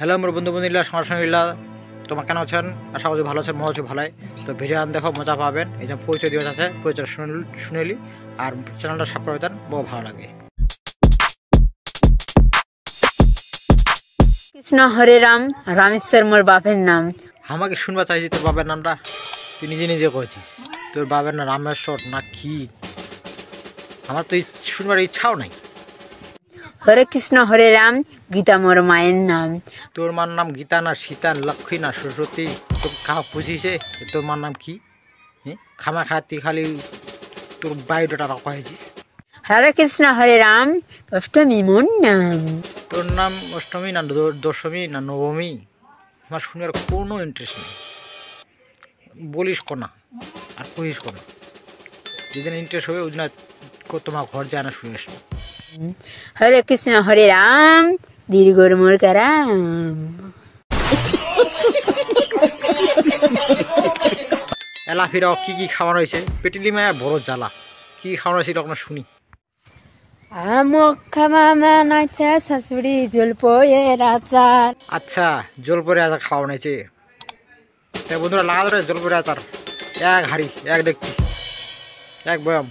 Hello মোর বন্ধু বন্ধুরা সঙ্গে তোমার কেন আছেন? আশা করি ভালো আছেন, মনে হচ্ছে ভালোই। তো ভিডিও দেখো, মজা পাবেন। এই যে পরিচয় দিবস আছে, পরিচয় শুনেলি আর চ্যানেলটা সাবস্ক্রাইব করে দেন, বহু ভালো লাগে। কৃষ্ণ হরে রাম, রামেশ্বর মোর বাপের নাম। আমাকে শুনবা চাইছি তোর বাবার নামটা, তুই নিজে নিজে করেছিস। তোর বাবার নাম রামেশ্বর না কি? আমার তো শুনবার ইচ্ছাও নাই। হরে কৃষ্ণ হরে রাম, গীতা মোর মায়ের নাম। তোর মার নাম গীতা না সীতা, লক্ষ্মী না সরস্বতী? তোর কাউ খুঁজিছে তোর মার নাম কি? হ্যাঁ, খামা খাতি খালি তোর বায়োডাটা রাখা হয়েছিস। হরে কৃষ্ণ হরে রাম, অষ্টমী মোর নাম। তোর নাম অষ্টমী না দশমী না নবমী? আমার শুনার কোনো ইন্টারেস্ট নেই। বলিস কোনা আর কহিস কোনা, যেদিন ইন্টারেস্ট হবে ওই দিন তোমার ঘর যায় না শুনে আসবো। হরে কৃষ্ণ হরে রাম, দীর্ঘর মোর কারাম। এলা ফিরা কি কি খাওয়ানো হয়েছে? পেটিলি মায়া বড় জ্বালা, কি খাওয়ানো হয়েছে এটা শুনি। আমক খামা মানাইছে শাশুড়ি জলপয়ের আচার। আচ্ছা, জলপরে আচার খাওয়ানো হয়েছে। তাই বন্ধুরা লাগা ধরে জলপরে আচার এক হাড়ি, এক দেখছি, এক বয়াম।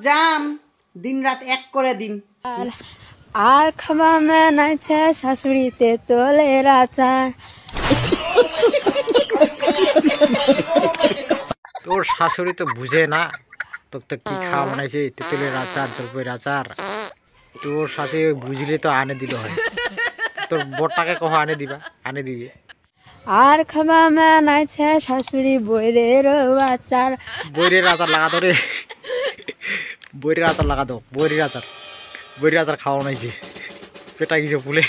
জাম দিন রাত এক করে দিন। আর খামা মানাইছে শাশুড়ি তেঁতুলের আচার। তোর শাশুড়ি তো বুঝে না তোর তো কি খাওয়া বানাইছে, তেঁতুলের আচার, জলপের আচার। তোর শাশুড়ি বুঝলে তো আনে দিল হয়। তোর বরটাকে কহ আনে দিবা, আনে দিবে। আর খাবা মানাইছে শাশুড়ি বইরের আচার। বইরের আচার লাগা ধরে, বইরের আচার লাগা দো, বইরের আচার, বইরের আচার খাওয়া বানাইছে, পেটা গিয়েছে ফুলে।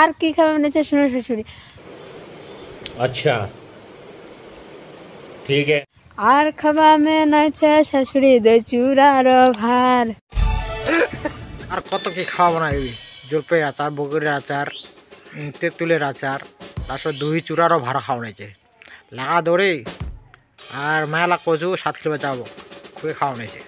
আর কি খাবা বানাইছে শুনো শাশুড়ি? अच्छा ठीक है। আর খাবা মানাইছে শাশুড়ি দই চূড়ার ভার। আর কত কি খাওয়া বানাবি? জলপের আচার, বগরের আচার, তেঁতুলের আচার, তারপর দই চূড়ারও ভাড়া খাওয়া বানাইছে লাগা ধরে। আর মেলা কচু 7 কিলো যাবো খুবই খাওয়া বানাইছে।